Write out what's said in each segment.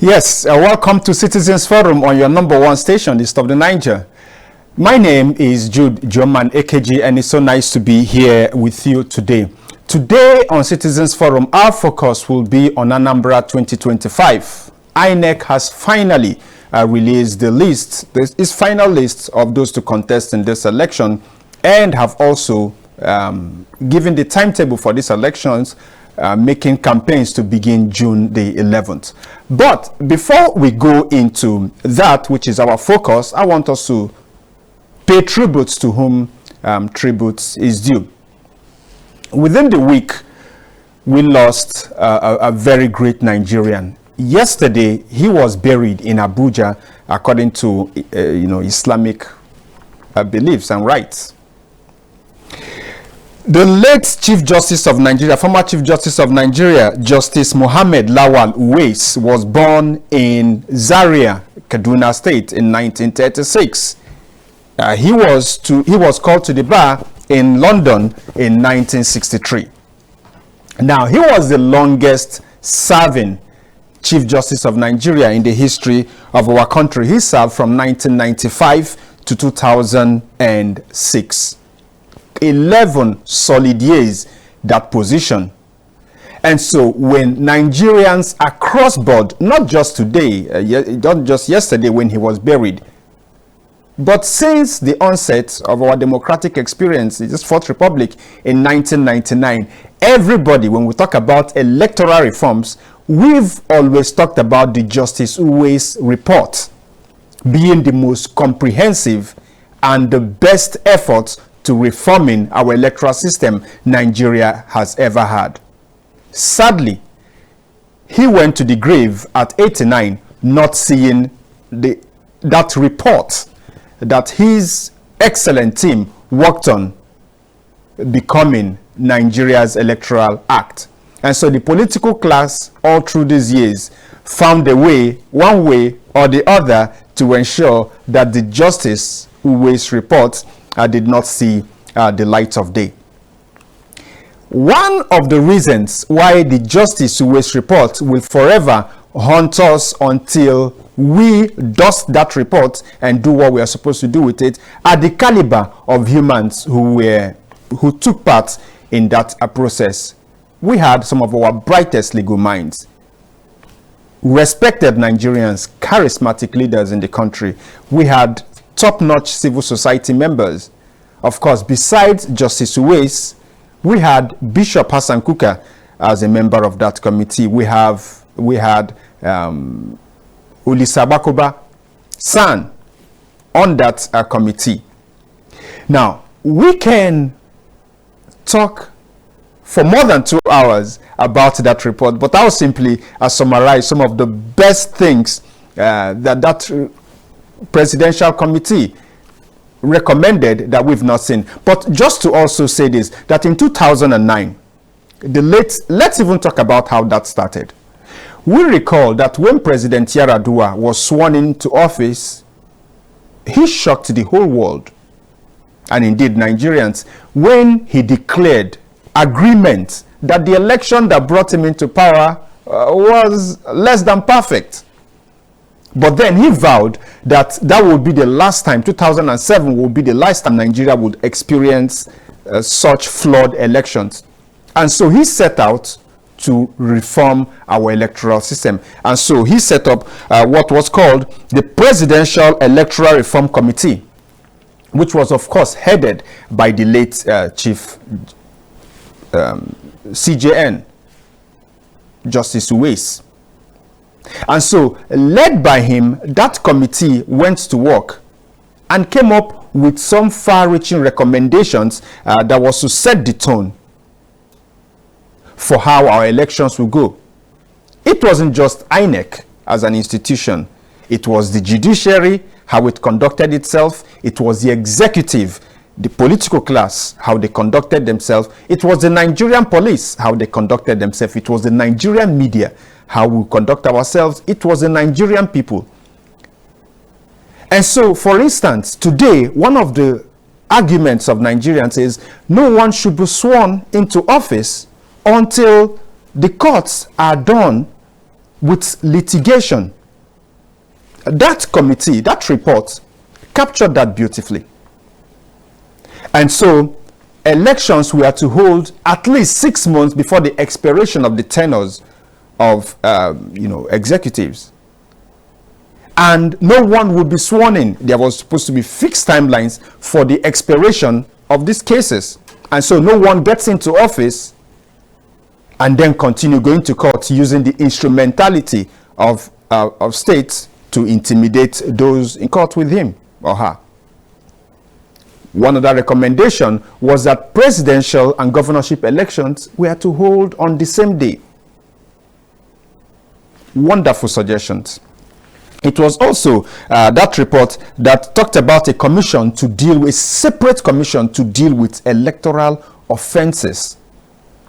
Yes, welcome to Citizens Forum on your number one station, East of the Niger. My name is Geoman Ekeji, and it's so nice to be here with you today. Today on Citizens Forum, our focus will be on Anambra 2025. INEC has finally released the list, its final list of those to contest in this election, and have also given the timetable for these elections, making campaigns to begin June the 11th. But before we go into that, which is our focus, I want us to pay tributes to whom tributes is due. Within the week, we lost a very great Nigerian. Yesterday, he was buried in Abuja according to Islamic beliefs and rites. The late Chief Justice of Nigeria, former Chief Justice of Nigeria, Justice Mohammed Lawal Uwais, was born in Zaria, Kaduna State in 1936. He was called to the bar in London in 1963. Now, he was the longest serving Chief Justice of Nigeria in the history of our country. He served from 1995 to 2006. 11 solid years that position. And so when Nigerians across board, not just today, not just yesterday when he was buried, but since the onset of our democratic experience, this Fourth Republic in 1999, everybody, when we talk about electoral reforms, we've always talked about the Justice Uwais report being the most comprehensive and the best effort to reforming our electoral system Nigeria has ever had. Sadly, he went to the grave at 89, not seeing that report that his excellent team worked on becoming Nigeria's Electoral Act. And so the political class all through these years found a way, one way or the other, to ensure that the Justice Uwais report did not see the light of day. One of the reasons why the Justice Uwais report will forever haunt us until we dust that report and do what we are supposed to do with it are the caliber of humans who took part in that process. We had some of our brightest legal minds, respected Nigerians, charismatic leaders in the country. We had top-notch civil society members. Of course, besides Justice Uwais, we had Bishop Hassan Kuka as a member of that committee. We had Ulisabakoba San on that committee. Now, we can talk for more than 2 hours about that report, but I'll simply summarize some of the best things that presidential committee recommended that we've not seen. But just to also say this, that in 2009, let's even talk about how that started. We recall that when President Yar'Adua was sworn into office, he shocked the whole world, and indeed Nigerians, when he declared agreement that the election that brought him into power was less than perfect. But then he vowed that that would be the last time, 2007 would be the last time Nigeria would experience such flawed elections. And so he set out to reform our electoral system. And so he set up what was called the Presidential Electoral Reform Committee, which was, of course, headed by the late Chief CJN, Justice Uwais. And so, led by him, that committee went to work and came up with some far-reaching recommendations that was to set the tone for how our elections will go. It wasn't just INEC as an institution. It was the judiciary, how it conducted itself. It was the executive, the political class, how they conducted themselves. It was the Nigerian police, how they conducted themselves. It was the Nigerian media, how we conduct ourselves. It was the Nigerian people. And so, for instance, today, one of the arguments of Nigerians is no one should be sworn into office until the courts are done with litigation. That committee, that report, captured that beautifully. And so elections were to hold at least 6 months before the expiration of the tenures of executives. And no one would be sworn in. There was supposed to be fixed timelines for the expiration of these cases. And so no one gets into office and then continue going to court using the instrumentality of states to intimidate those in court with him or her. One other recommendation was that presidential and governorship elections were to hold on the same day. Wonderful suggestions. It was also that report that talked about a commission to deal with, a separate commission to deal with electoral offenses,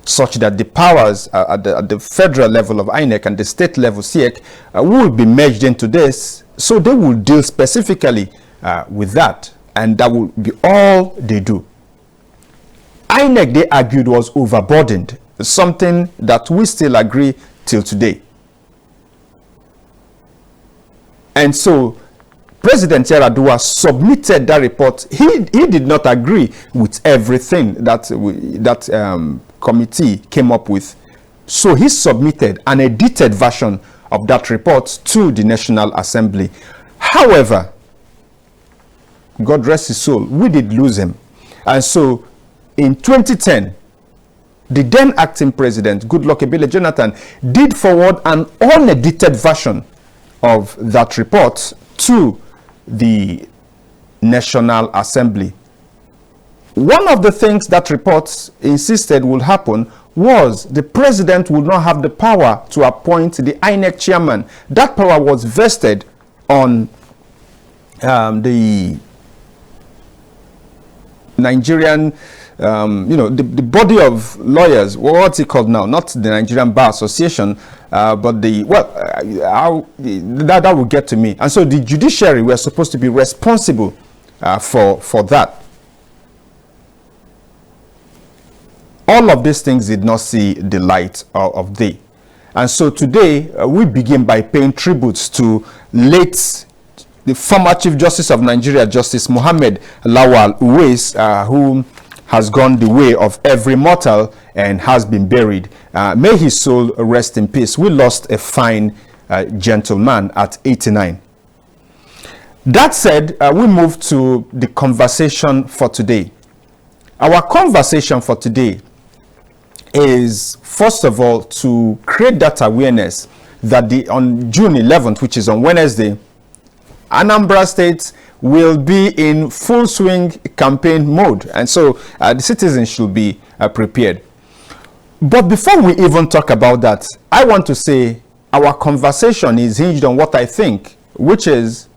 such that the powers at the federal level of INEC and the state level SIEC will be merged into this, so they will deal specifically with that, and that will be all they do. INEC, they argued, was overburdened, something that we still agree till today. And so President Yar'Adua submitted that report. He did not agree with everything that committee came up with. So he submitted an edited version of that report to the National Assembly. However, God rest his soul, we did lose him. And so in 2010, the then acting president, Goodluck Ebele Jonathan, did forward an unedited version of that report to the National Assembly. One of the things that report insisted would happen was the president would not have the power to appoint the INEC chairman. That power was vested on the Nigerian, the body of lawyers. What's it called now? Not the Nigerian Bar Association, but that will get to me. And so the judiciary were supposed to be responsible for that. All of these things did not see the light of day. And so today, we begin by paying tributes to the former Chief Justice of Nigeria, Justice Mohammed Lawal Uwais, who has gone the way of every mortal and has been buried. May his soul rest in peace. We lost a fine gentleman at 89. That said, we move to the conversation for today. Our conversation for today is, first of all, to create that awareness that on June 11th, which is on Wednesday, Anambra State will be in full swing campaign mode, and so the citizens should be prepared. But before we even talk about that, I want to say our conversation is hinged on what I think, which is,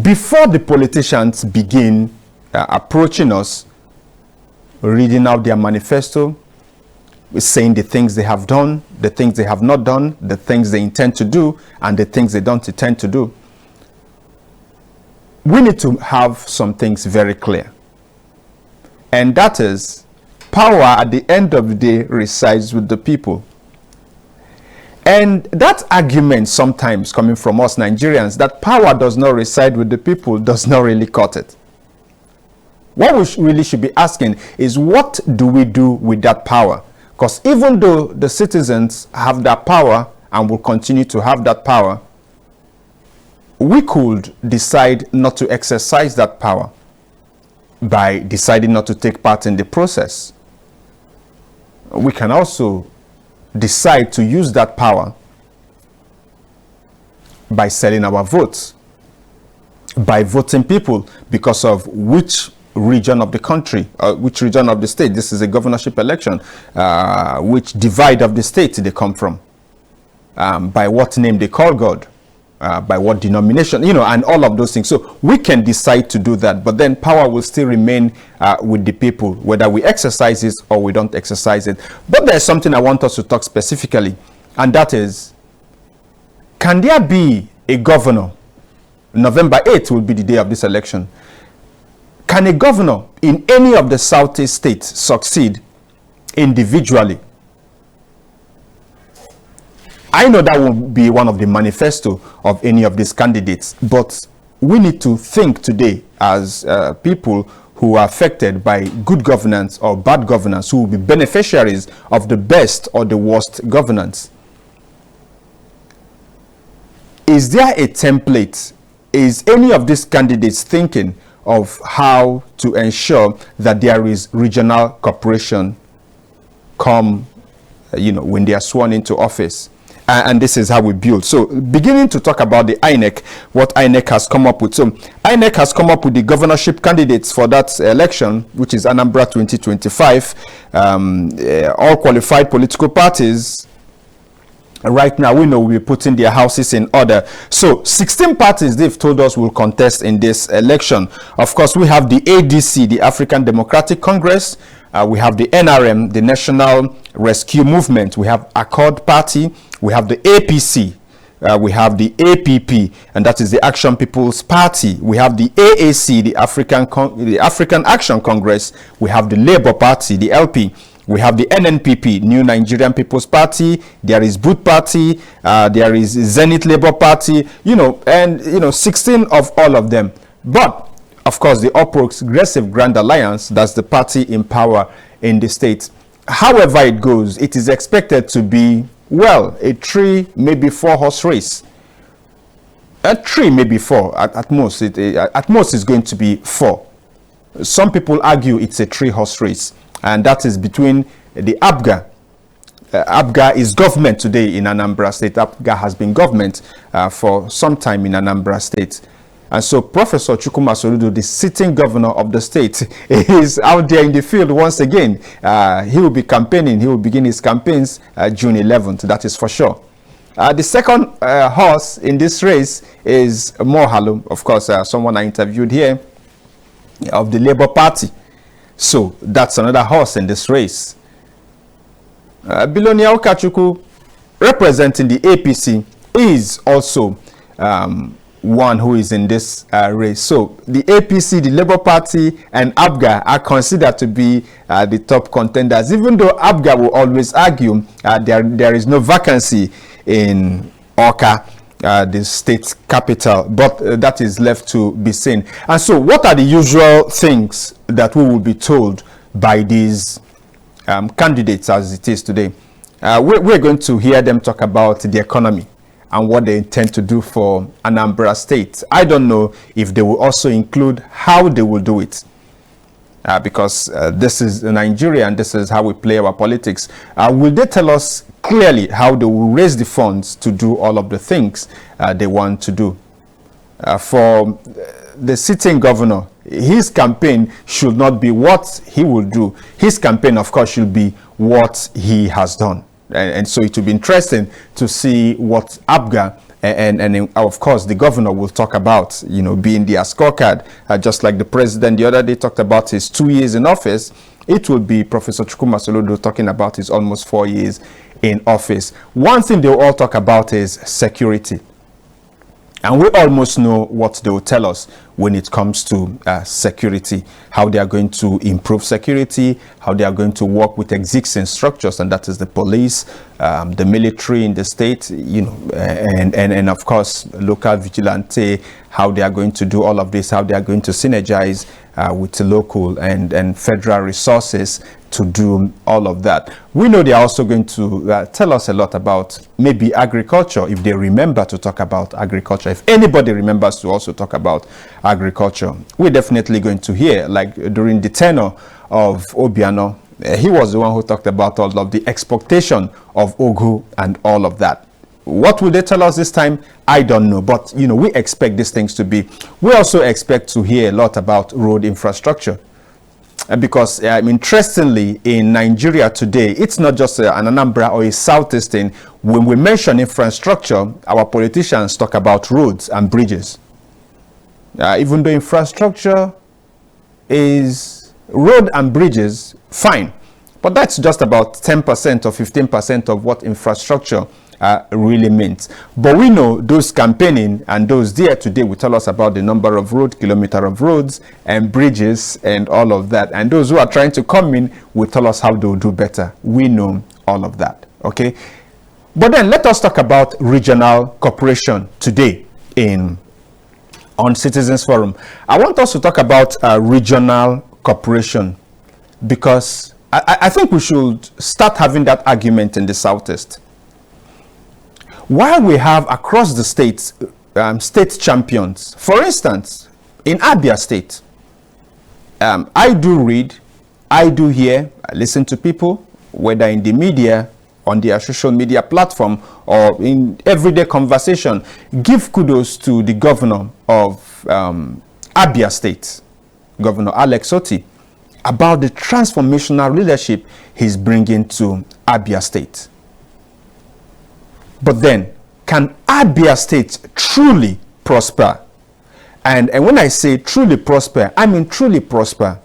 before the politicians begin approaching us, reading out their manifesto, saying the things they have done, the things they have not done, the things they intend to do, and the things they don't intend to do, we need to have some things very clear. And that is, power at the end of the day resides with the people. And that argument sometimes coming from us Nigerians, that power does not reside with the people, does not really cut it. What we really should be asking is, what do we do with that power? Because even though the citizens have that power and will continue to have that power, we could decide not to exercise that power by deciding not to take part in the process. We can also decide to use that power by selling our votes, by voting people because of which region of the country, which region of the state. This is a governorship election, which divide of the state they come from, by what name they call God, by what denomination, and all of those things. So we can decide to do that, but then power will still remain with the people, whether we exercise it or we don't exercise it. But there's something I want us to talk specifically, and that is, can there be a governor? November 8th will be the day of this election. Can a governor in any of the Southeast states succeed individually? I know that won't be one of the manifesto of any of these candidates, but we need to think today as people who are affected by good governance or bad governance, who will be beneficiaries of the best or the worst governance. Is there a template? Is any of these candidates thinking of how to ensure that there is regional cooperation come, when they are sworn into office? And this is how we build. So beginning to talk about the INEC, what INEC has come up with. So INEC has come up with the governorship candidates for that election, which is Anambra 2025. All qualified political parties. Right now, we know we're putting their houses in order. So 16 parties, they've told us, will contest in this election. Of course, we have the ADC, the African Democratic Congress. We have the NRM, the National Rescue Movement. We have Accord Party. We have the APC. We have the APP, and that is the Action People's Party. We have the AAC, the African Action Congress. We have the Labour Party, the LP. We have the NNPP, New Nigerian People's Party. There is Boot Party. There is Zenith Labour Party. 16 of all of them. But of course, the All Progressive Grand Alliance, that's the party in power in the state. However it goes, it is expected to be, well, a 3, maybe 4 horse race. A 3, maybe 4 at most. At most, it's going to be 4. Some people argue it's a 3 horse race, and that is between the APGA. APGA is government today in Anambra State. APGA has been government for some time in Anambra State. And so Professor Chukwuma Soludo, the sitting governor of the state, is out there in the field once again. He will be campaigning. He will begin his campaigns June 11th. That is for sure. The second horse in this race is Mohalum, of course, someone I interviewed here, of the Labour Party. So that's another horse in this race. Bilonia Okachukwu, representing the APC, is also one who is in this race. So the APC, the Labour Party, and APGA are considered to be the top contenders, even though APGA will always argue there is no vacancy in Awka, the state capital, but that is left to be seen. And so what are the usual things that we will be told by these candidates as it is today? We're going to hear them talk about the economy and what they intend to do for Anambra State. I don't know if they will also include how they will do it, because this is Nigeria and this is how we play our politics. Will they tell us clearly how they will raise the funds to do all of the things they want to do? For the sitting governor, his campaign should not be what he will do. His campaign, of course, should be what he has done. And so it will be interesting to see what APGA and of course the governor will talk about, being their scorecard. Just like the president the other day talked about his 2 years in office, it will be Professor Chukwuma Soludo talking about his almost 4 years in office. One thing they'll all talk about is security. And we almost know what they will tell us when it comes to security, how they are going to improve security, how they are going to work with existing structures, and that is the police, the military in the state, and of course, local vigilante, how they are going to do all of this, how they are going to synergize with the local and federal resources to do all of that. We know they are also going to tell us a lot about maybe agriculture, if they remember to talk about agriculture. If anybody remembers to also talk about agriculture, we're definitely going to hear, like during the tenure of Obiano, he was the one who talked about all of the exportation of Ogu and all of that. What will they tell us this time? I don't know. But, we expect these things to be. We also expect to hear a lot about road infrastructure. Because, interestingly, in Nigeria today, it's not just an Anambra or a Southeastern. When we mention infrastructure, our politicians talk about roads and bridges. Even though infrastructure is road and bridges, fine. But that's just about 10% or 15% of what infrastructure really means. But we know those campaigning and those there today will tell us about the number of kilometer of roads and bridges and all of that. And those who are trying to come in will tell us how they will do better. We know all of that. Okay. But then let us talk about regional cooperation today on Citizens Forum. I want us to talk about regional cooperation because I think we should start having that argument in the Southeast. While we have across the states, state champions, for instance, in Abia State, I do read, I do hear, I listen to people, whether in the media, on their social media platform, or in everyday conversation, give kudos to the governor of Abia State, Governor Alex Otti, about the transformational leadership he's bringing to Abia State. But then, can Abia State truly prosper? And when I say truly prosper, I mean truly prosper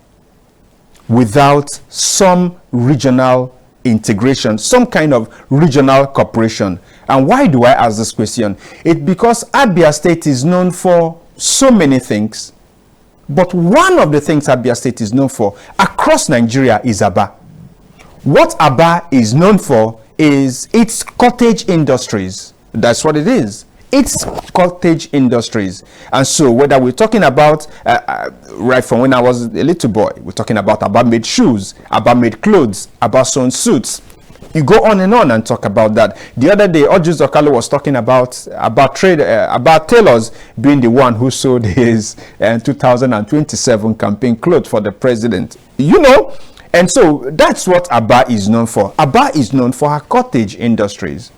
without some regional integration, some kind of regional cooperation. And why do I ask this question? It's because Abia State is known for so many things, but one of the things Abia State is known for across Nigeria is Aba. What Aba is known for is its cottage industries. That's what it is. It's cottage industries. And so whether we're talking about right from when I was a little boy, we're talking about Aba made shoes, Aba made clothes, Aba sewn suits. You go on and talk about that. The other day, Ojus Okalo was talking about tailors being the one who sold his 2027 campaign clothes for the president. You know, and so that's what Aba is known for. Aba is known for her cottage industries.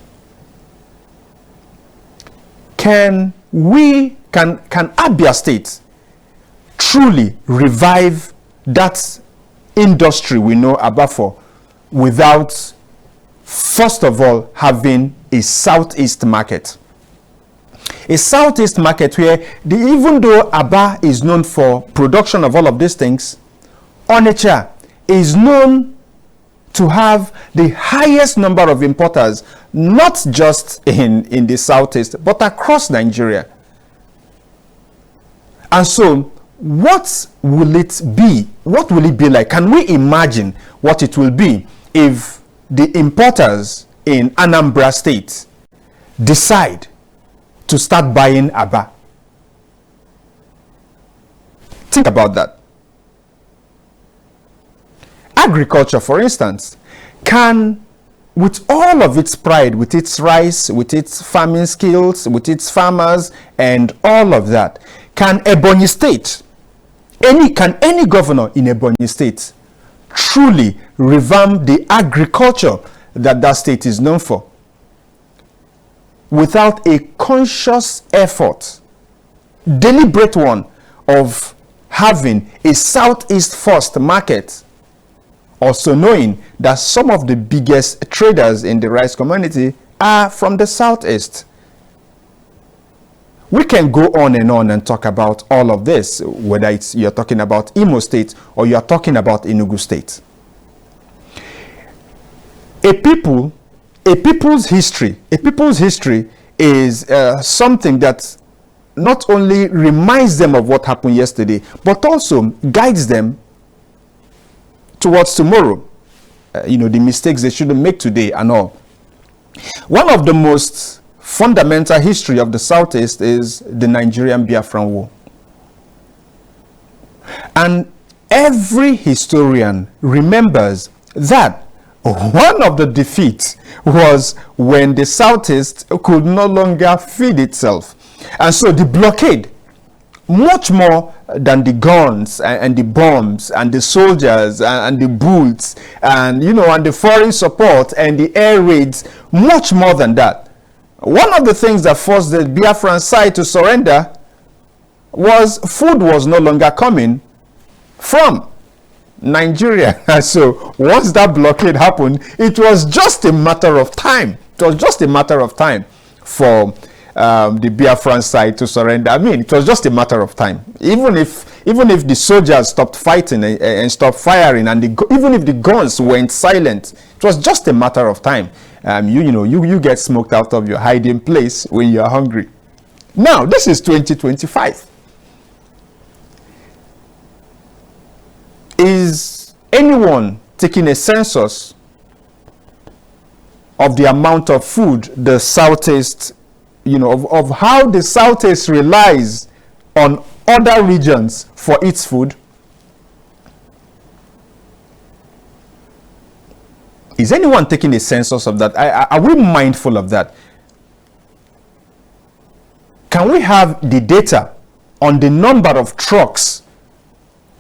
Can Abia State truly revive that industry we know Aba for without, first of all, having a Southeast market? A Southeast market where, even though Aba is known for production of all of these things, Onitsha is known to have the highest number of importers, not just in the Southeast, but across Nigeria. And so, what will it be? What will it be like? Can we imagine what it will be if the importers in Anambra State decide to start buying Aba? Think about that. Agriculture, for instance, can, with all of its pride, with its rice, with its farming skills, with its farmers, and all of that, can Ebonyi State, can any governor in Ebonyi State truly revamp the agriculture that that state is known for without a conscious effort, deliberate one, of having a Southeast first market? Also knowing that some of the biggest traders in the rice community are from the Southeast. We can go on and talk about all of this, whether it's you're talking about Imo State or you're talking about Enugu State. A people's history is something that not only reminds them of what happened yesterday, but also guides them towards tomorrow. The mistakes they shouldn't make today and all. One of the most fundamental history of the Southeast is the Nigerian Biafran War. And every historian remembers that one of the defeats was when the Southeast could no longer feed itself. And so the blockade, much more than the guns and the bombs and the soldiers and the bullets and the foreign support and the air raids, much more than that. One of the things that forced the Biafran side to surrender was food was no longer coming from Nigeria. So once that blockade happened, it was just a matter of time. It was just a matter of time for the Biafran side to surrender. I mean, it was just a matter of time. Even if the soldiers stopped fighting and stopped firing, and even if the guns went silent, it was just a matter of time. You get smoked out of your hiding place when you are hungry. Now, this is 2025. Is anyone taking a census of the amount of food the Southeast, of how the Southeast relies on other regions for its food? Is anyone taking a census of that? Are we mindful of that? Can we have the data on the number of trucks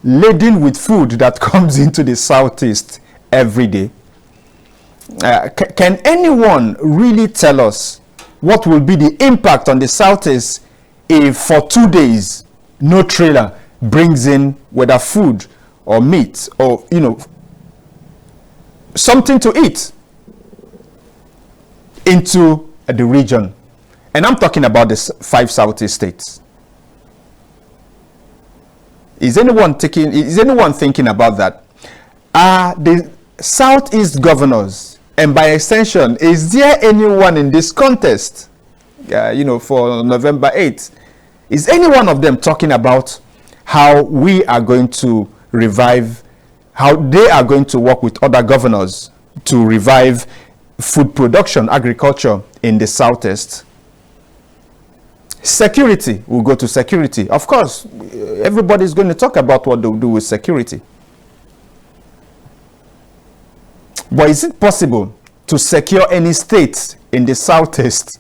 laden with food that comes into the Southeast every day? Can anyone really tell us what will be the impact on the Southeast if for 2 days no trailer brings in whether food or meat or something to eat into the region? And I'm talking about the 5 Southeast states. Is anyone thinking about that? Are the Southeast governors, and by extension, is there anyone in this contest, for November 8th? Is any one of them talking about how we are going to revive, how they are going to work with other governors to revive food production, agriculture in the Southeast? Security, we'll go to security. Of course, everybody's going to talk about what they'll do with security. But is it possible to secure any state in the Southeast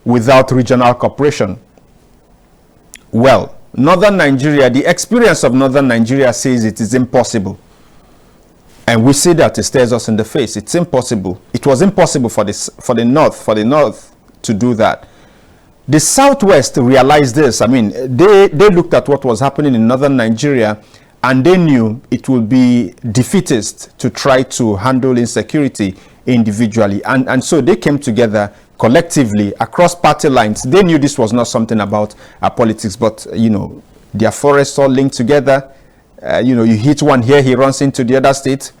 without regional cooperation? Well, Northern Nigeria, the experience of Northern Nigeria says it is impossible. And we see that it stares us in the face. It's impossible. It was impossible for the North to do that. The Southwest realized this. I mean, they looked at what was happening in Northern Nigeria, and they knew it would be defeatist to try to handle insecurity individually. And so they came together collectively across party lines. They knew this was not something about politics, but, their forests all linked together. You hit one here, he runs into the other state,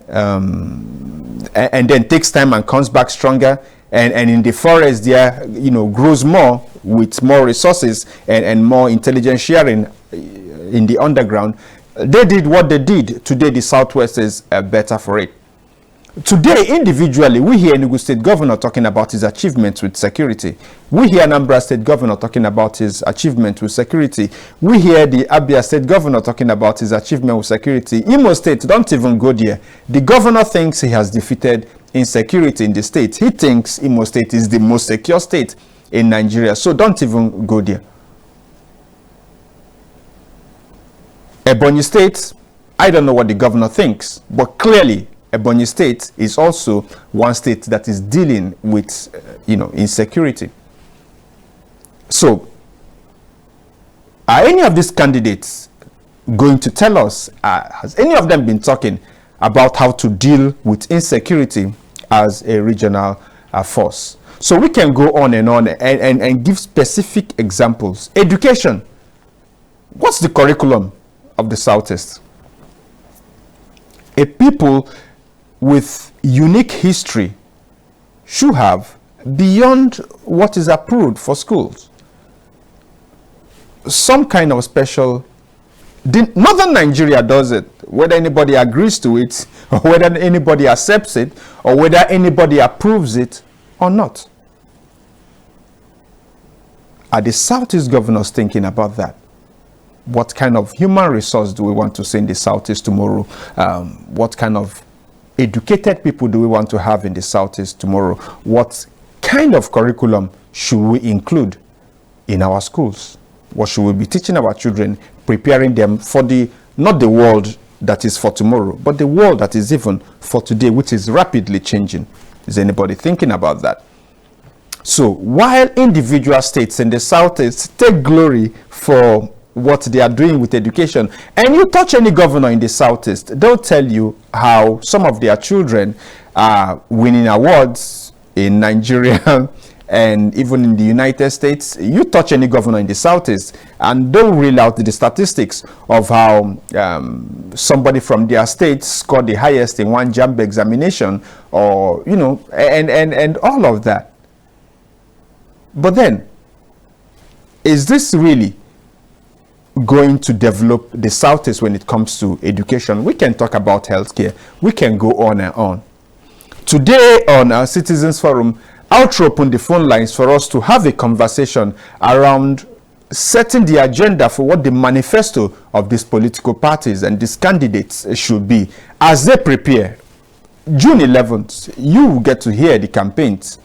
and then takes time and comes back stronger. And in the forest there, grows more with more resources and more intelligence sharing in the underground. They did what they did. Today, the Southwest is better for it. Today, individually, we hear Enugu State Governor talking about his achievements with security. We hear Anambra State Governor talking about his achievement with security. We hear the Abia State Governor talking about his achievement with security. Imo State, don't even go there. The governor thinks he has defeated insecurity in the state. He thinks Imo State is the most secure state in Nigeria. So don't even go there. Ebonyi State, I don't know what the governor thinks, but clearly Ebonyi State is also one state that is dealing with, insecurity. So, are any of these candidates going to tell us, has any of them been talking about how to deal with insecurity as a regional force? So we can go on and give specific examples. Education. What's the curriculum of the Southeast? A people with unique history should have beyond what is approved for schools some kind of special. Northern Nigeria does it, whether anybody agrees to it, or whether anybody accepts it, or whether anybody approves it or not. Are the Southeast governors thinking about that? What kind of human resource do we want to see in the Southeast tomorrow? What kind of educated people do we want to have in the Southeast tomorrow? What kind of curriculum should we include in our schools? What should we be teaching our children, preparing them for not the world that is for tomorrow, but the world that is even for today, which is rapidly changing? Is anybody thinking about that? So while individual states in the Southeast take glory for what they are doing with education, and you touch any governor in the Southeast, they'll tell you how some of their children are winning awards in Nigeria and even in the United States. You touch any governor in the Southeast and they'll reel out the statistics of how somebody from their state scored the highest in one JAMB examination, or and all of that. But then, is this really going to develop the Southeast when it comes to education? We can talk about healthcare. We can go on and on. today on our Citizens Forum, I'll open the phone lines for us to have a conversation around setting the agenda for what the manifesto of these political parties and these candidates should be as they prepare. June 11th, you will get to hear the campaigns.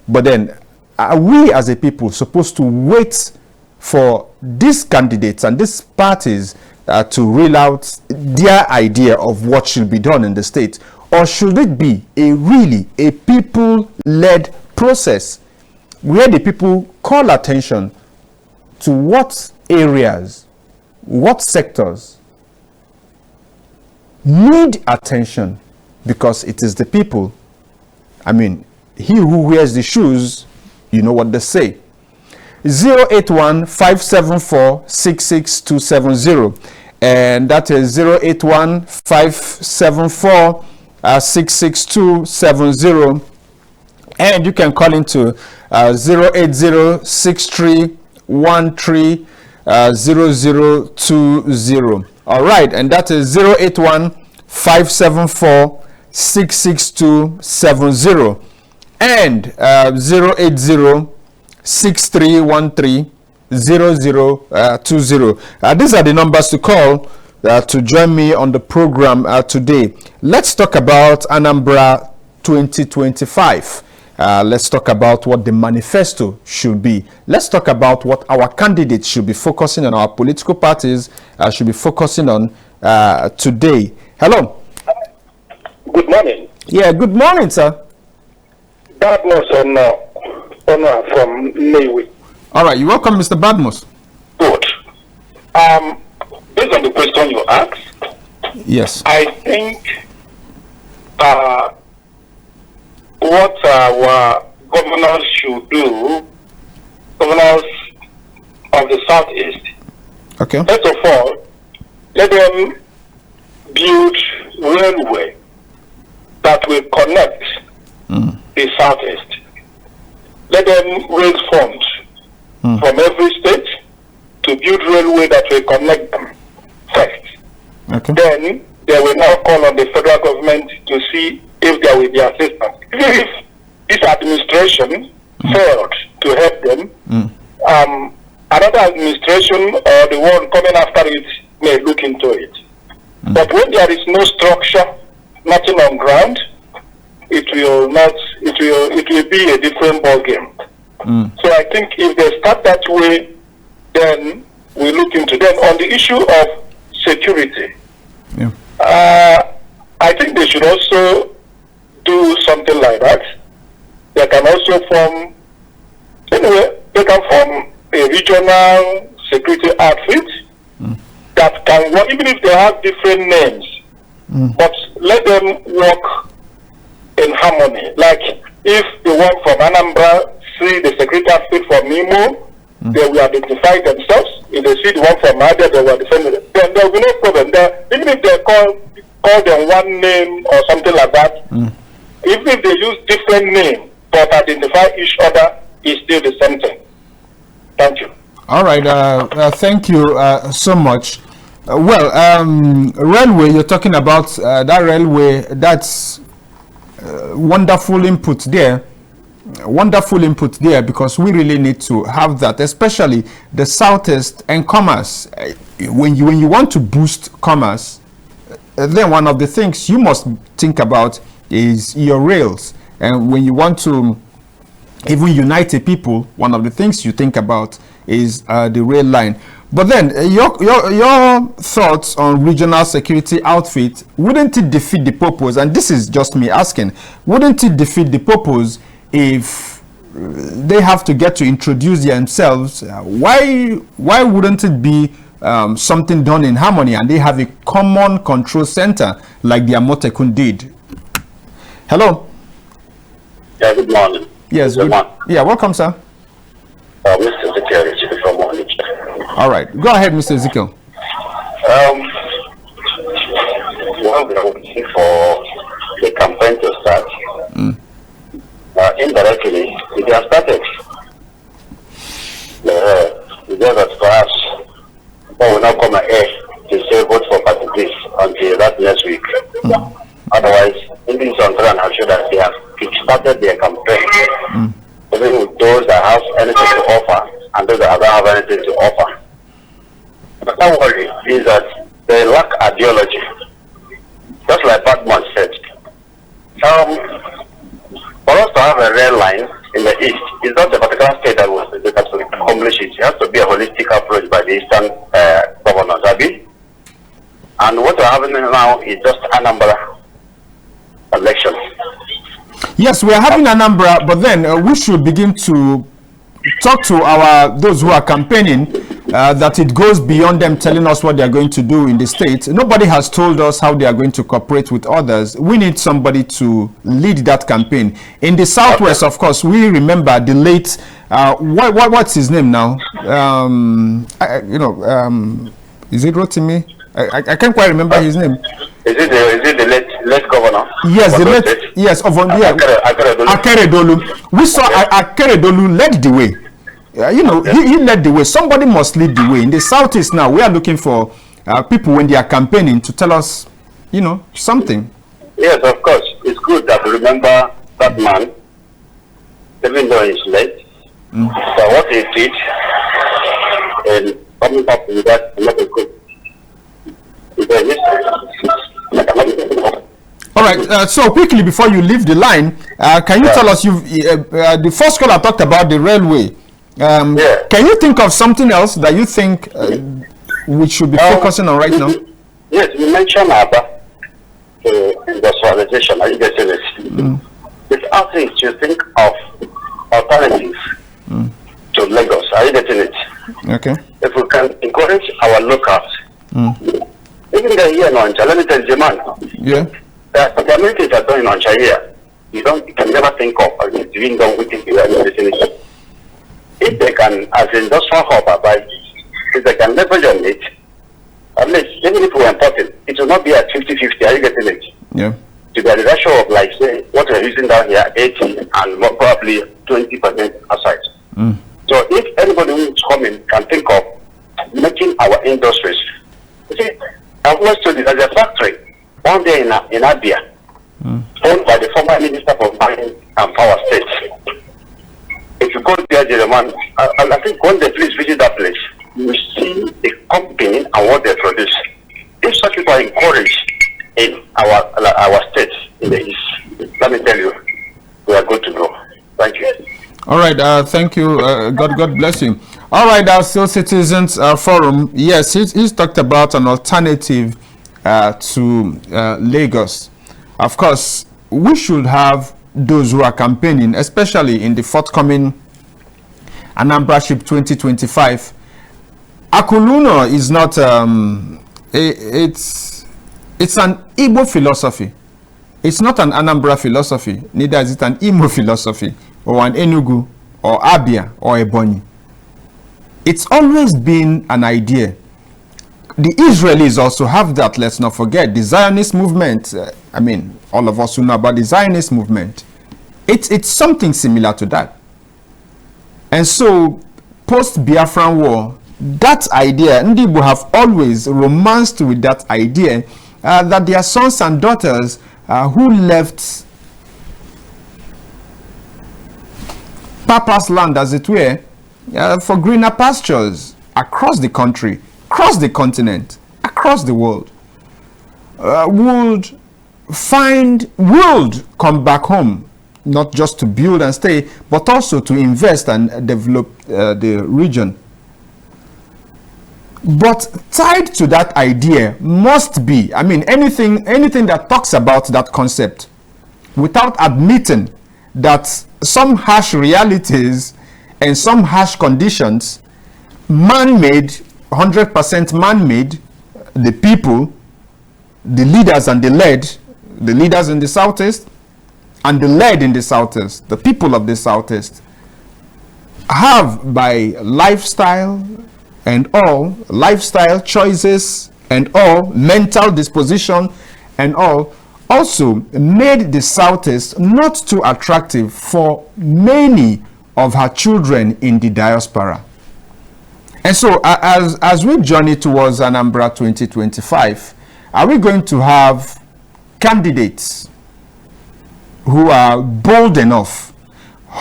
But then, are we as a people supposed to wait for these candidates and these parties to reel out their idea of what should be done in the state? Or should it be a people-led process where the people call attention to what areas, what sectors need attention, because it is the people. I mean, he who wears the shoes, you know what they say. 081-574-66270, and that is 081-574-66270, and you can call into 080-6313-0020. all right, and that is 081-574-66270 and 080-6313-0020. These are the numbers to call to join me on the program today. Let's talk about Anambra 2025. Let's talk about what the manifesto should be. Let's talk about what our candidates should be focusing on, our political parties should be focusing on today. Hello. Good morning. Yeah, good morning, sir. Badmus Honor from Lewi. All right, you're welcome, Mr. Badmus. Good. Based on the question you asked, yes, I think what our governors should do, governors of the Southeast, okay, first of all, let them build railway that will connect the Southeast. Let them raise funds from every state to build railway that will connect them first. okay, Then they will now call on the federal government to see if there will be assistance. Even if this administration failed to help them, another administration or the one coming after it may look into it. But when there is no structure, nothing on ground, it will be a different ball game. So I think if they start that way, then we look into them. On the issue of security, yeah, I think they should also do something like that. They can also form, anyway, they can form a regional security outfit that can work, even if they have different names, but let them work in harmony. Like if the one from Anambra see the security outfit from Nemo, they will identify themselves. If they see the one from Abia, they will defend them. Then there will be no problem. Even if they call them one name or something like that, even if they use different names but identify each other, it's still the same thing. Thank you. all right, thank you so much. Railway, you're talking about that railway. That's wonderful input there, because we really need to have that, especially the Southeast and commerce. When you want to boost commerce, then one of the things you must think about is your rails. And when you want to even unite a people, one of the things you think about is the rail line. But then your thoughts on regional security outfit, wouldn't it defeat the purpose? And this is just me asking, wouldn't it defeat the purpose if they have to get to introduce themselves? Why wouldn't it be something done in harmony and they have a common control center like the Amotekun did? Hello. Yeah, good morning. Yes, good. Yeah, welcome, sir. Mr. Secretary from Monich. All right, go ahead, Mr. Ezekiel. While we are waiting for the campaign to start, indirectly, it has started. Because that perhaps people will not come ahead to say vote for party this until that next week. Otherwise, in this on ground, I'm sure that they started their campaign, even with those that have anything to offer and those that don't have anything to offer. But my worry is that they lack ideology. Just like Batman said, for us to have a rail line in the east, it's not a particular state that will accomplish it. It has to be a holistic approach by the eastern governors, Abi. And what we're having now is just Anambra election. Yes, we are having Anambra, but then we should begin to talk to those who are campaigning that it goes beyond them telling us what they are going to do in the state. Nobody has told us how they are going to cooperate with others. We need somebody to lead that campaign. In the southwest, of course, we remember the late what's his name now? Is it Rotimi? I can't quite remember his name. Is it the late governor? Yes, the late. Yes, Akeredolu. We saw Akeredolu led the way. He led the way. Somebody must lead the way. In the southeast now, we are looking for people when they are campaigning to tell us, something. Yes, of course. It's good that we remember that man, even though he's late. So what he did, and coming back to that, not a good. All right. So quickly before you leave the line, can you tell us? The first caller talked about the railway. Can you think of something else that you think we should be focusing on right now? Yes, you mentioned about industrialization. Are you getting it? It's asking to think of alternatives to Lagos. Are you getting it? Okay. If we can encourage our locals. Even here in Oncha, let me tell you, man. Yeah. The amenities are done in Oncha here. You can never think of as doing done with it. If they can, as an industrial hub, if they can leverage on it, at least even if we import it will not be at 50-50. Are you getting it? Yeah. To be a ratio of like say what we're using down here, 80 and more probably 20% outside. So if anybody who's coming can think of making our industries. You see, I've always told you there's a factory one day in Abia, owned by the former Minister for Mining and Power State. If you go there, Geoman, I think when they please visit that place, you will see the company and what they produce. If such people are encouraged in our state in the east, let me tell you, we are good to go. Thank you. All right, thank you. God bless you. All right, our Still Citizens Forum. Yes, he's talked about an alternative to Lagos. Of course, we should have those who are campaigning, especially in the forthcoming Anambraship 2025. Akuluno is not. It's an Igbo philosophy. It's not an Anambra philosophy. Neither is it an Imo philosophy, or an Enugu, or Abia, or Ebonyi. It's always been an idea. The Israelis also have that. Let's not forget the Zionist movement. All of us who know about the Zionist movement. It's something similar to that. And so, post-Biafran war, that idea, Ndibu have always romanced with that idea that their sons and daughters who left Papa's land, as it were, for greener pastures across the country, across the continent, across the world, would come back home, not just to build and stay, but also to invest and develop the region. But tied to that idea must be, anything that talks about that concept without admitting that some harsh realities and some harsh conditions, man-made, 100% man-made, the people, the leaders and the led, the leaders in the Southeast and the led in the Southeast, the people of the Southeast, have by lifestyle and all, lifestyle choices and all, mental disposition and all, also made the Southeast not too attractive for many of her children in the diaspora. And so as we journey towards Anambra 2025, are we going to have candidates who are bold enough,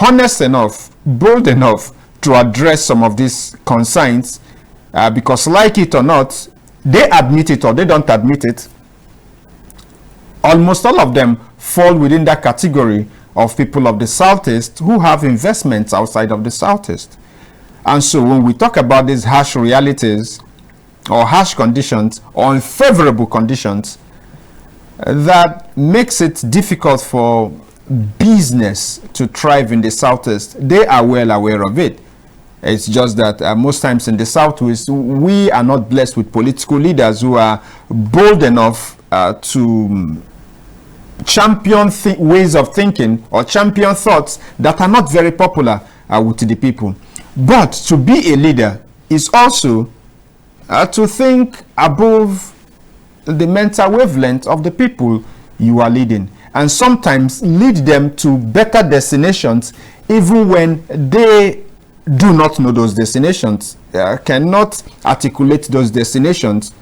honest enough, bold enough to address some of these concerns, because like it or not, they admit it or they don't admit it, almost all of them fall within that category of people of the Southeast who have investments outside of the Southeast. And so when we talk about these harsh realities or harsh conditions or unfavorable conditions, that makes it difficult for business to thrive in the Southeast, they are well aware of it. It's just that most times in the Southwest, we are not blessed with political leaders who are bold enough to champion ways of thinking or champion thoughts that are not very popular with the people. But to be a leader is also to think above the mental wavelength of the people you are leading, and sometimes lead them to better destinations even when they do not know those destinations, cannot articulate those destinations,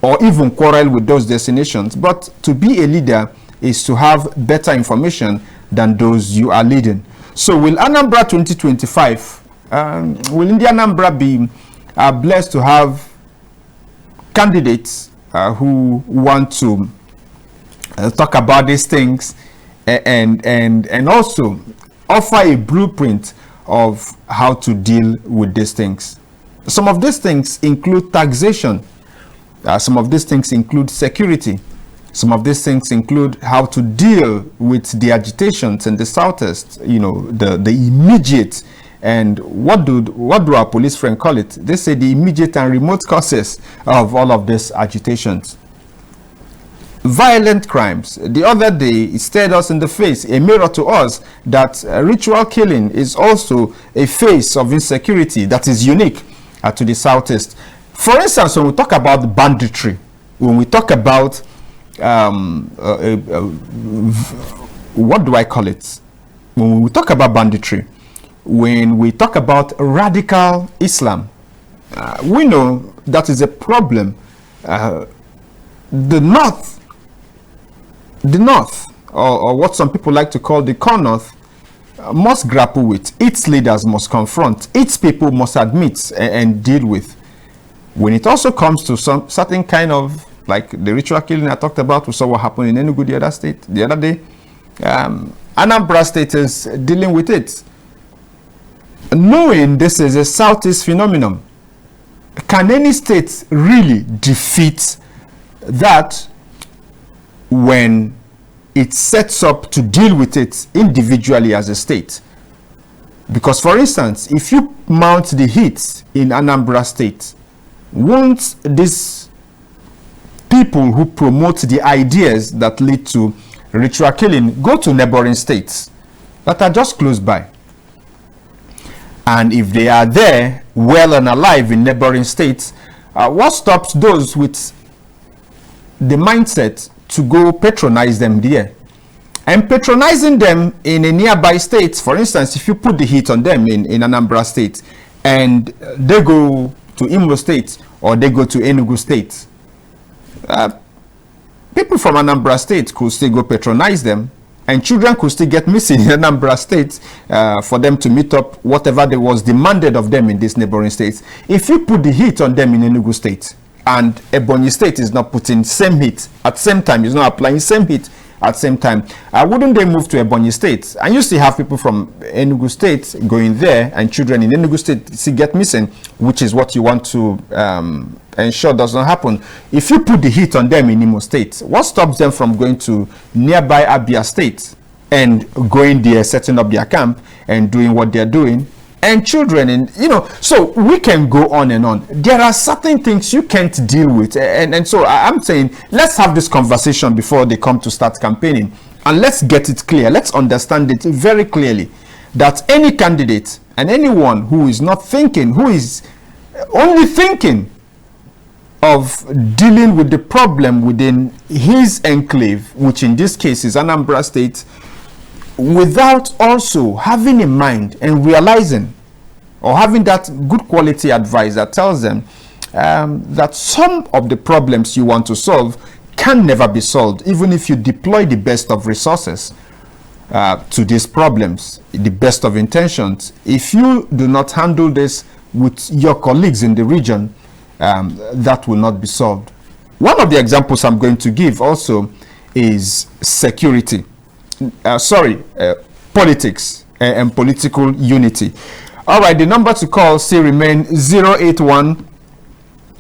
or even quarrel with those destinations. But to be a leader is to have better information than those you are leading. So will Anambra 2025, will India Anambra be blessed to have candidates who want to talk about these things and also offer a blueprint of how to deal with these things? Some of these things include taxation. Some of these things include security. Some of these things include how to deal with the agitations in the Southeast, you know, the immediate, and what do our police friends call it? They say the immediate and remote causes of all of these agitations. Violent crimes. The other day, it stared us in the face, a mirror to us, that ritual killing is also a face of insecurity that is unique to the Southeast. For instance, when we talk about banditry, when we talk about what do I call it? When we talk about banditry, when we talk about radical Islam, we know that is a problem. The North, or what some people like to call the core North, must grapple with. Its leaders must confront. Its people must admit and deal with. When it also comes to some certain kind of, like the ritual killing I talked about, we saw what happened in Enugu the other day. Anambra State is dealing with it. Knowing this is a Southeast phenomenon, can any state really defeat that when it sets up to deal with it individually as a state? Because, for instance, if you mount the heat in Anambra State, won't these people who promote the ideas that lead to ritual killing go to neighboring states that are just close by? And if they are there, well and alive in neighboring states, what stops those with the mindset to go patronize them there? And patronizing them in a nearby state, for instance, if you put the heat on them in Anambra State and they go to Imo State or they go to Enugu State, people from Anambra State could still go patronize them, and children could still get missing in Anambra State for them to meet up whatever there was demanded of them in these neighboring states. If you put the heat on them in Enugu State and Ebonyi State is not putting same heat at same time, is not applying same heat at same time, wouldn't they move to Ebonyi State? And you still have people from Enugu State going there, and children in Enugu State still get missing, which is what you want to ensure does not happen. If you put the heat on them in Imo State, what stops them from going to nearby Abia State and going there, setting up their camp and doing what they're doing? And children, and so we can go on and on. There are certain things you can't deal with, and so I'm saying, let's have this conversation before they come to start campaigning, and let's get it clear. Let's understand it very clearly, that any candidate and anyone who is not thinking, who is only thinking of dealing with the problem within his enclave, which in this case is Anambra State, without also having in mind and realizing, or having that good quality advice that tells them that some of the problems you want to solve can never be solved, even if you deploy the best of resources. to these problems. The best of intentions. If you do not handle this with your colleagues in the region, that will not be solved. One of the examples I'm going to give also is security. Politics and political unity. All right, the number to call still remain 081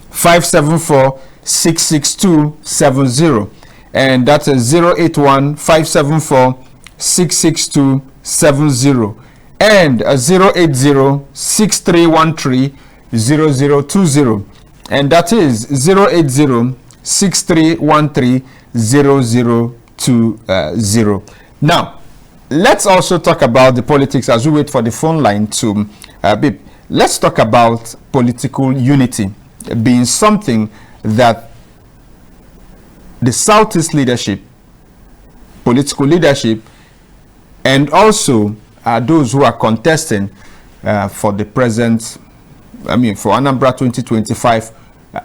574 66270, and that's a 081 574 66270, and a 080 6313 0020, and that is 080 6313 0020. Now, let's also talk about the politics as we wait for the phone line to beep. Let's talk about political unity being something that the Southeast leadership, political leadership, and also those who are contesting for the present, for Anambra 2025.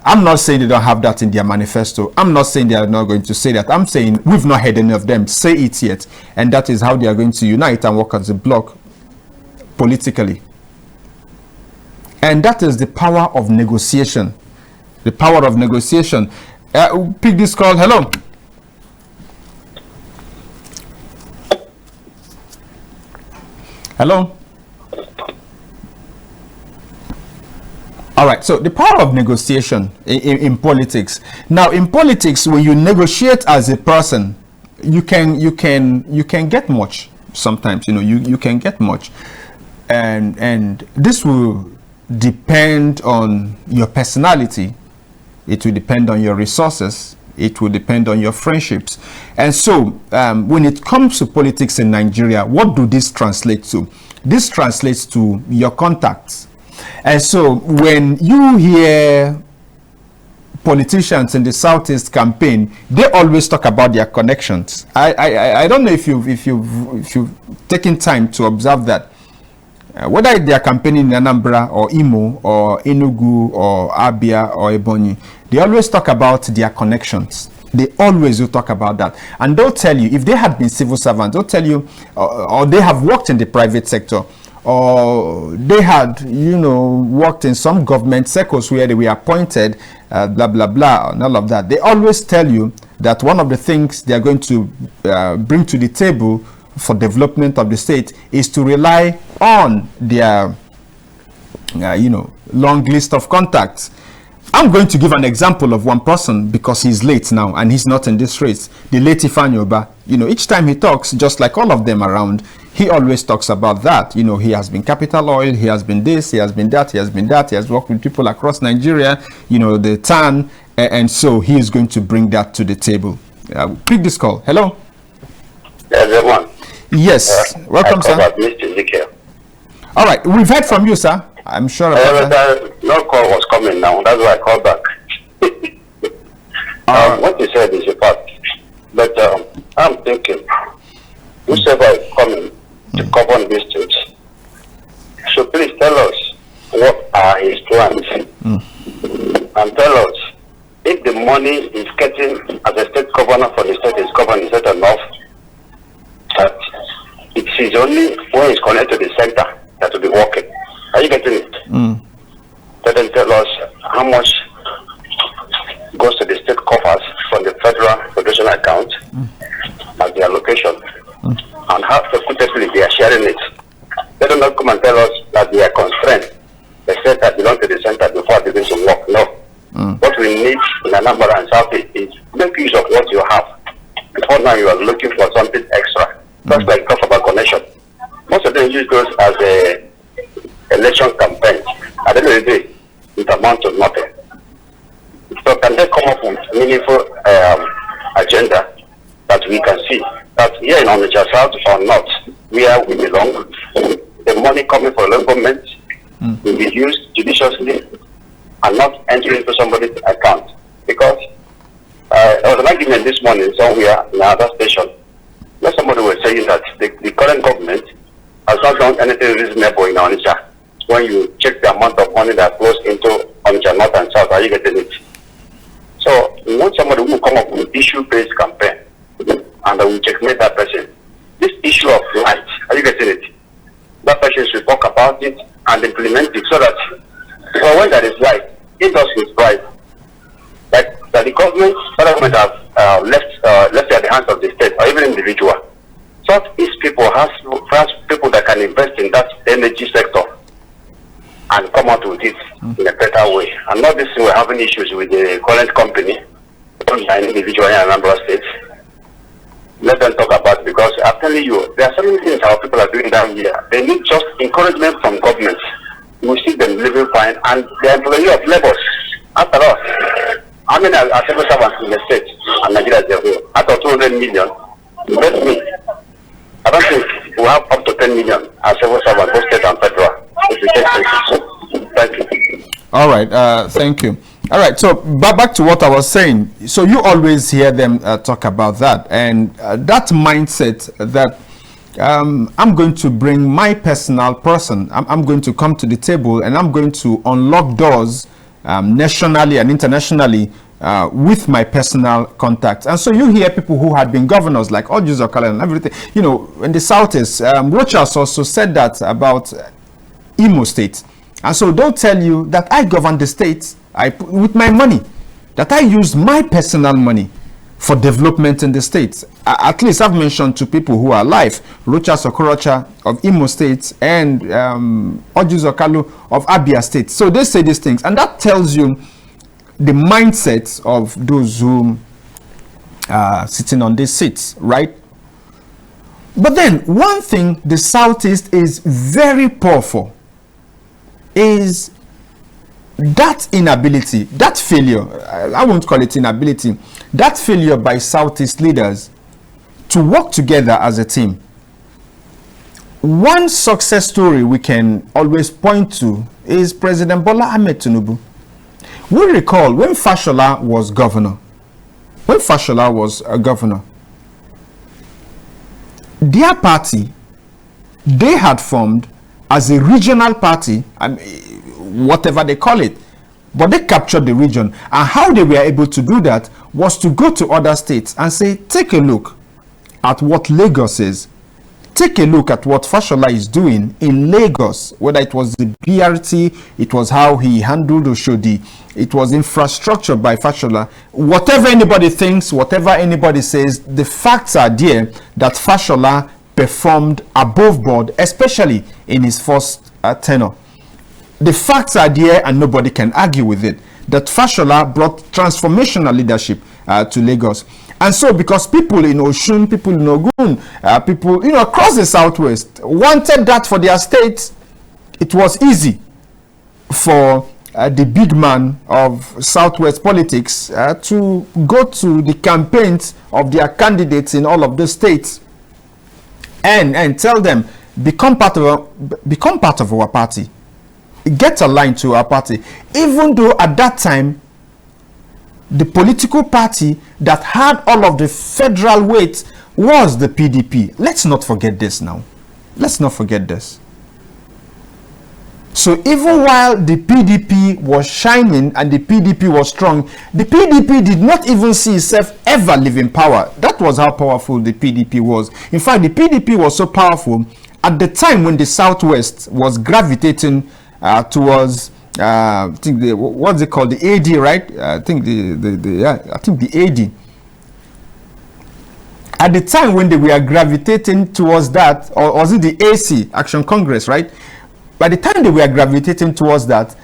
I'm not saying they don't have that in their manifesto. I'm not saying they are not going to say that. I'm saying we've not heard any of them say it yet. And that is how they are going to unite and work as a bloc politically. And that is the power of negotiation. The power of negotiation. Pick this call. Hello. Hello. All right, so the power of negotiation in politics. Now, in politics, when you negotiate as a person, you can get much. Sometimes, you can get much, and this will depend on your personality. It will depend on your resources. It will depend on your friendships. And so, when it comes to politics in Nigeria, what do this translate to? This translates to your contacts. And so when you hear politicians in the Southeast campaign, they always talk about their connections. I don't know if you've taken time to observe that. Whether they are campaigning in Anambra or Imo or Enugu or Abia or Ebonyi, they always talk about their connections. They always will talk about that. And they'll tell you, if they had been civil servants, they'll tell you, or they have worked in the private sector, or they had, worked in some government circles where they were appointed, blah, blah, blah, and all of that. They always tell you that one of the things they are going to bring to the table for development of the state is to rely on their, long list of contacts. I'm going to give an example of one person because he's late now and he's not in this race. The late Ifeanyi Ubah. Each time he talks, just like all of them around, he always talks about that. He has been Capital Oil, he has been this, he has been that, he has been that, he has worked with people across Nigeria, the TAN, and so he is going to bring that to the table. Pick this call. Hello? Yes, everyone. Yes. Welcome, sir. All right. We've heard from you, sir. I'm sure about that. No call was coming now. That's why I called back. What you said is a fact. But I'm thinking, whoever is coming to govern this state, so please tell us what are his plans. And tell us if the money is getting as a state governor for the state is governed, is that enough? That it is only when it's connected to the center that will be working. Are you getting it? Let them tell us how much goes to the state coffers from the federal account as the allocation, and how equitably they are sharing it. Let them not come and tell us that they are constrained. They said that belong to the center before they begin to work. No. What we need in Anambra and South is make use of what you have. Before now you are looking for something extra. That's like talk about connection. Most of them use those as a election campaign. At the end of the day, it amounts to nothing. So can they come up with meaningful agenda that we can see that here in Onitsha South or not, where we belong, the money coming from local government will be used judiciously and not enter into somebody's account. Because there was an argument this morning somewhere in another station where somebody was saying that the current government has not done anything reasonable in Onitsha. When you check the amount of money that flows into Onitsha North and South, are you getting it? So we want somebody who will come up with issue-based campaign and we checkmate that person. this issue of light, are you getting it? That person should talk about it and implement it so that when there is light, industries thrive. Like that the government have left at the hands of the state or even individual. Southeast people has people that can invest in that energy sector and come out with it in a better way. And not this we're having issues with the current company, an individual in Anambra State. Let them talk about it, because I'm telling you, there are so many things our people are doing down here. They need just encouragement from government. You will see them living fine, and the employee of labor. After all, how many are civil servants in the state and Nigeria as a whole? Out of 200 million, invest me. I don't think we have up to 10 million as civil servants, both state and federal. If you take thank you. All right, thank you. All right, so back to what I was saying. So you always hear them talk about that, and that mindset that I'm going to bring my personal person. I'm going to come to the table and I'm going to unlock doors nationally and internationally with my personal contacts. And so you hear people who had been governors like Ojus Okala and everything, you know, in the Southeast. Rochas also said that about Imo State. And so they'll tell you that I govern the state with my money, that I use my personal money for development in the states. At least I've mentioned to people who are alive, Rochas Okorocha of Imo State and Ojus Okalu of Abia State. So they say these things, and that tells you the mindset of those who are sitting on these seats, right? But then one thing the Southeast is very poor for is that inability, that failure, I won't call it inability, that failure by Southeast leaders to work together as a team. One success story we can always point to is President Bola Ahmed Tinubu. We recall when Fashola was governor, their party, they had formed as a regional party, whatever they call it, but they captured the region. And how they were able to do that was to go to other states and say, take a look at what Lagos is. Take a look at what Fashola is doing in Lagos, whether it was the BRT, it was how he handled Oshodi, it was infrastructure by Fashola. Whatever anybody thinks, whatever anybody says, the facts are there that Fashola performed above board, especially in his first tenure. The facts are there and nobody can argue with it, that Fashola brought transformational leadership to Lagos. And so because people in Oshun, people in Ogun, people across the Southwest wanted that for their states, it was easy for the big man of Southwest politics to go to the campaigns of their candidates in all of the states and tell them, become part of our party, get aligned to our party, even though at that time the political party that had all of the federal weight was the PDP. Let's not forget this now. Let's not forget this. So even while the PDP was shining and the PDP was strong, the PDP did not even see itself ever leaving power. That was how powerful the PDP was. In fact, the PDP was so powerful at the time when the Southwest was gravitating towards I think what's it called, the AD, right? I think the AD. At the time when they were gravitating towards that, or was it the AC, Action Congress, right? By the time they were gravitating towards that,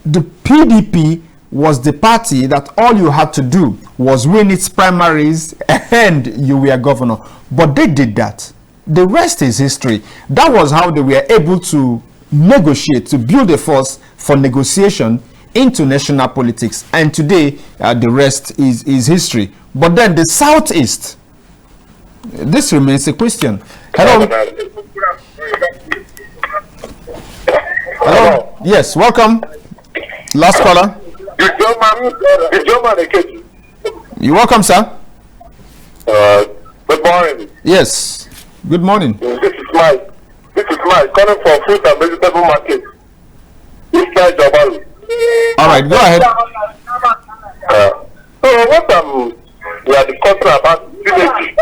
the PDP was the party that all you had to do was win its primaries and you were governor. But they did that. The rest is history. That was how they were able to negotiate, to build a force for negotiation into national politics. And today, the rest is history. But then the Southeast, this remains a question. Hello. Hello. Yes, welcome. Last caller. Geoman Ekeji. You're welcome, sir. Good morning. Yes. Good morning. This is Mike calling for fruit and vegetable market. All right, go ahead. So what we are discussing about synergy.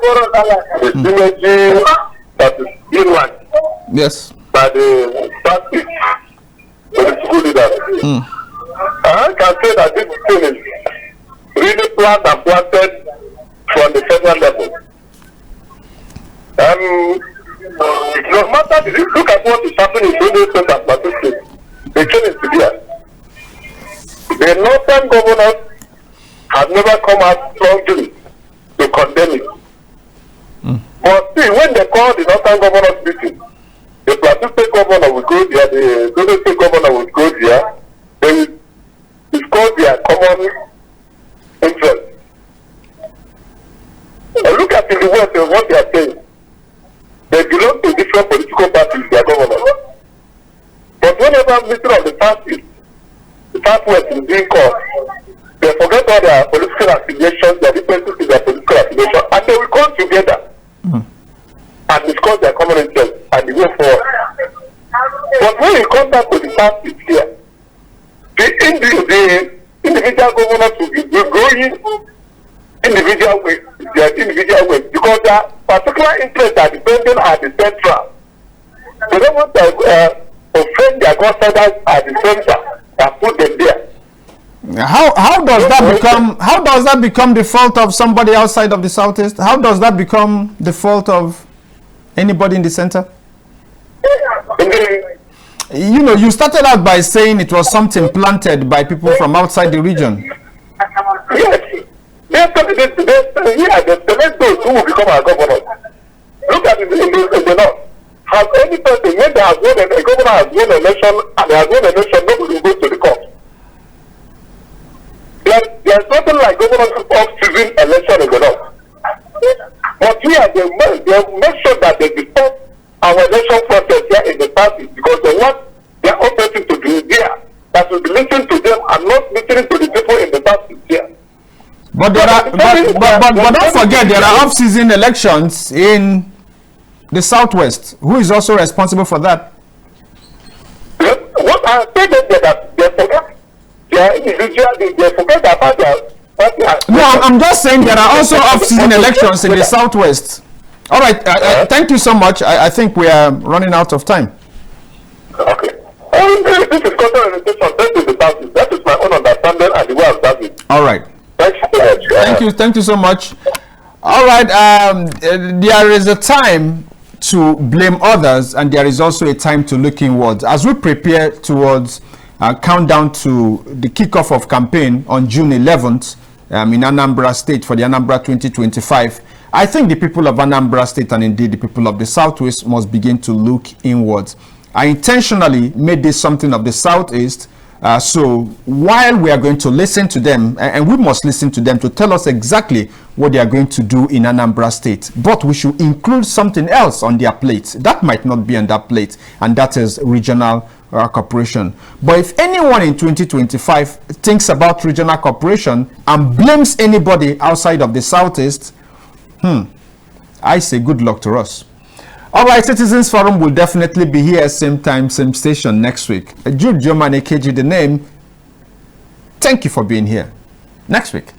the synergy that is inland Yes. by the party, political leaders. I can say that this thing is really planned and planted from the federal level. No matter, look at what is happening in Benue State and Plateau State. The change is severe. The northern governors have never come out strongly to condemn it. But see, when they call the northern governors meeting, the Plateau State governor will go there, the Benue State governor will go there, they will discuss their common interest. And look at the west and what they are saying. They belong to different political parties, their governors. But whenever meeting of the parties, the Southwest is being called, they forget all their political affiliations, their differences in their political affiliations, and they will come together and discuss their common interests and they go forward. But when you come back to the parties here, the individual governors will be going individual ways, because their particular interests are depending on the central. They don't want to offend their godfathers at the center and put them there. How does that become the fault of somebody outside of the Southeast? How does that become the fault of anybody in the center? You know, you started out by saying it was something planted by people from outside the region. Yes. The next those who will become our governors. Look at it in the north. Has any person, when they have won a governor has won an election and they have won an election, nobody will go to the court. There's nothing like governors off-season election in the north. But here, they make sure that they discuss our election process here in the party because they want their own person to do there. That will be listening to them and not listening to the people in the party here. But don't forget, there are off-season elections in the Southwest. Who is also responsible for that? What I said is that they forget their individual, they forget about their party. No, I'm just saying there are also off-season elections in the Southwest. All right, thank you so much. I think we are running out of time. Okay. This is cultural orientation. That is the party. That is my own understanding and the way I've done it. All right. Thank you so much. All right, there is a time to blame others and there is also a time to look inwards. As we prepare towards countdown to the kickoff of campaign on June 11th in Anambra State for the Anambra 2025, I think the people of Anambra State and indeed the people of the Southwest must begin to look inwards. I intentionally made this something of the Southeast. So while we are going to listen to them, and we must listen to them to tell us exactly what they are going to do in Anambra State, but we should include something else on their plate that might not be on that plate, and that is regional cooperation. But if anyone in 2025 thinks about regional cooperation and blames anybody outside of the Southeast, I say good luck to us. All right, Citizens Forum will definitely be here same time, same station next week. Geoman Ekeji, the name. Thank you for being here. Next week.